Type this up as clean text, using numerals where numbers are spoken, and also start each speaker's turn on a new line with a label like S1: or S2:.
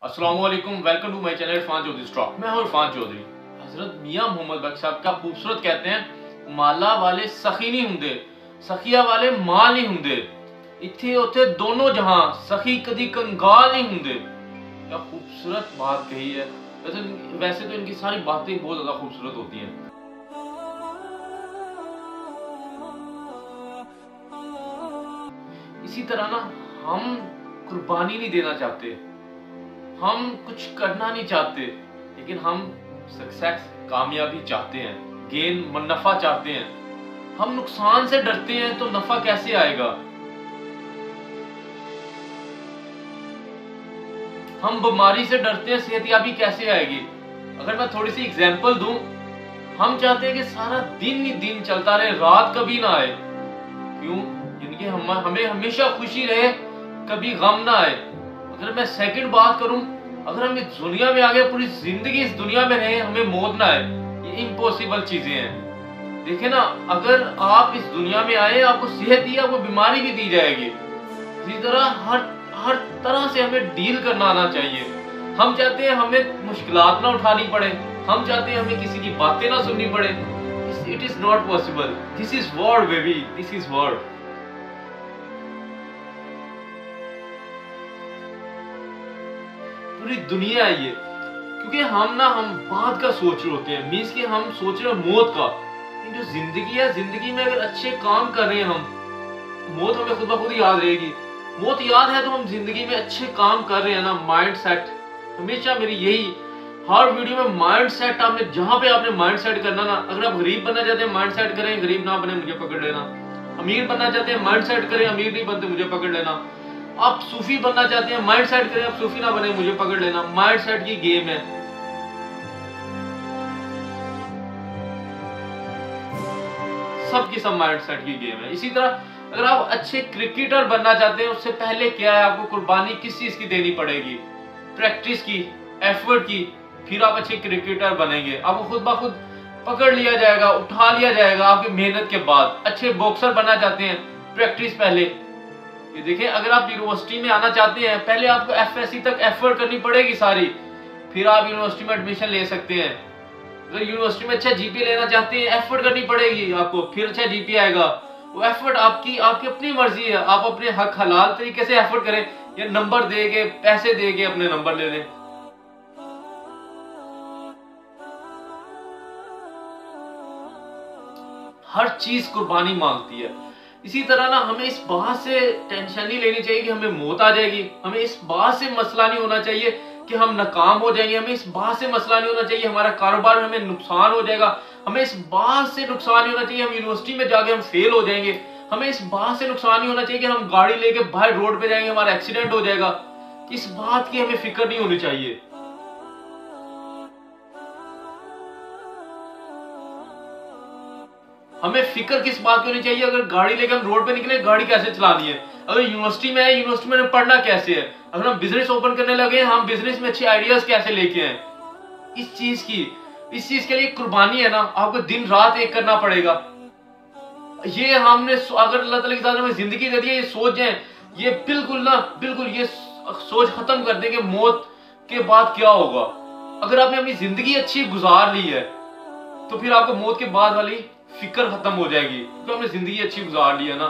S1: अस्सलाम वालेकुम, welcome to my channel Irfan Chaudhary stock. मैं हूं इरफान चौधरी। हजरत मियां मोहम्मद बख्श साहब क्या खूबसूरत कहते हैं, माला वाले सखी नहीं होंगे, सखिया वाले माल नहीं होंगे, इत्थे उथे दोनों जहां सखी कदी कंगाल नहीं होंगे। क्या खूबसूरत बात कही है। वैसे तो इनकी सारी बातें बहुत ज्यादा खूबसूरत होती हैं। इसी तरह ना हम कुर्बानी नहीं देना चाहते, हम कुछ करना नहीं चाहते, लेकिन हम सक्सेस कामयाबी चाहते हैं, गेन मुनाफा चाहते हैं। हम नुकसान से डरते हैं तो नफा कैसे आएगा। हम बीमारी से डरते हैं, सेहतयाबी कैसे आएगी। अगर मैं थोड़ी सी एग्जांपल दूं, हम चाहते हैं कि सारा दिन ही दिन चलता रहे, रात कभी ना आए। क्यों? जिनकी हमें हमेशा खुशी रहे, कभी गम ना आए। अगर मैं सेकंड बात करूं, अगर हम इस दुनिया में आ गए, पूरी जिंदगी इस दुनिया में रहे, हमें मौत ना आए, ये इम्पॉसिबल चीजें हैं। देखिए ना, अगर आप इस दुनिया में आए, आपको सेहत दी, आपको बीमारी भी दी जाएगी। इसी तरह हर तरह से हमें डील करना आना चाहिए। हम चाहते हैं हमें मुश्किलात ना उठानी पड़े, हम चाहते हैं हमें किसी की बातें ना सुननी पड़े। It is not possible. This is world baby, this is world. पूरी दुनिया है ये। क्योंकि हम बात का सोच रहे होते हैं, मीन्स कि हम सोच रहे हैं मौत का। जो जिंदगी है, जिंदगी में अगर अच्छे काम कर रहे हैं हम, मौत हमें खुद ब खुद याद रहेगी। मौत याद है तो हम जिंदगी में अच्छे काम कर रहे हैं ना। माइंड सेट हमेशा मेरी यही, हर वीडियो में माइंड सेट, आपने जहां पे आपने माइंड सेट करना ना। अगर आप गरीब बनना चाहते हैं, माइंड सेट करें, गरीब ना बने, मुझे पकड़ लेना। अमीर बनना चाहते हैं, माइंड सेट करें, अमीर नहीं बनते, मुझे पकड़ लेना। आप सूफी बनना चाहते हैं, माइंड सेट करें, आप सूफी ना बने, मुझे पकड़ लेना। माइंड सेट की गेम है। सबकी सब माइंड सेट की गेम है। इसी तरह अगर आप अच्छे क्रिकेटर बनना चाहते हैं, उससे पहले क्या है, आपको कुर्बानी किस चीज की देनी पड़ेगी? प्रैक्टिस की, एफर्ट की। फिर आप अच्छे क्रिकेटर बनेंगे। आपको खुद ब खुद पकड़ लिया जाएगा, उठा लिया जाएगा आपकी मेहनत के बाद। अच्छे बॉक्सर बनना चाहते हैं, प्रैक्टिस पहले। ये देखिए, अगर आप यूनिवर्सिटी में आना चाहते हैं, पहले आपको एफएससी तक एफर्ट करनी पड़ेगी सारी, फिर आप यूनिवर्सिटी में एडमिशन ले सकते हैं। अगर यूनिवर्सिटी में अच्छा जीपीए लेना चाहते हैं, एफर्ट करनी पड़ेगी आपको, फिर अच्छा जीपीए आएगा। वो एफर्ट आपकी अपनी मर्जी है, आप अपने हक हलाल तरीके से एफर्ट करें, या नंबर देके, पैसे देके अपने नंबर ले लें। हर चीज कुर्बानी मांगती है। इसी तरह ना, हमें इस बात से टेंशन नहीं लेनी चाहिए कि हमें मौत आ जाएगी। हमें इस बात से मसला नहीं होना चाहिए कि हम नाकाम हो जाएंगे। हमें इस बात से मसला नहीं होना चाहिए हमारा कारोबार में हमें नुकसान हो जाएगा। हमें इस बात से नुकसान नहीं होना चाहिए हम यूनिवर्सिटी में जाके हम फेल हो जाएंगे। हमें इस बात से नुकसान नहीं होना चाहिए कि हम गाड़ी लेके बाहर रोड पे जाएंगे, हमारा एक्सीडेंट हो जाएगा। इस बात की हमें फिक्र नहीं होनी चाहिए। हमें फिक्र किस बात की होनी चाहिए? अगर गाड़ी लेकर हम रोड पे निकले, गाड़ी कैसे चलानी है। अगर यूनिवर्सिटी में है, यूनिवर्सिटी में पढ़ना कैसे है। अगर हम बिजनेस ओपन करने लगे, हम बिजनेस में अच्छे आइडियाज कैसे लेके आए। इस चीज के लिए कुर्बानी है ना, आपको दिन रात एक करना पड़ेगा। ये हमने, अगर अल्लाह ताला की तरफ हमें जिंदगी दे दी है, ये सोच जाए, ये बिल्कुल ये सोच खत्म कर देंगे मौत के बाद क्या होगा। अगर आपने अपनी जिंदगी अच्छी गुजार ली है, तो फिर आपको मौत के बाद वाली फिक्र खत्म हो जाएगी, तो हमने जिंदगी अच्छी गुजार ली है ना।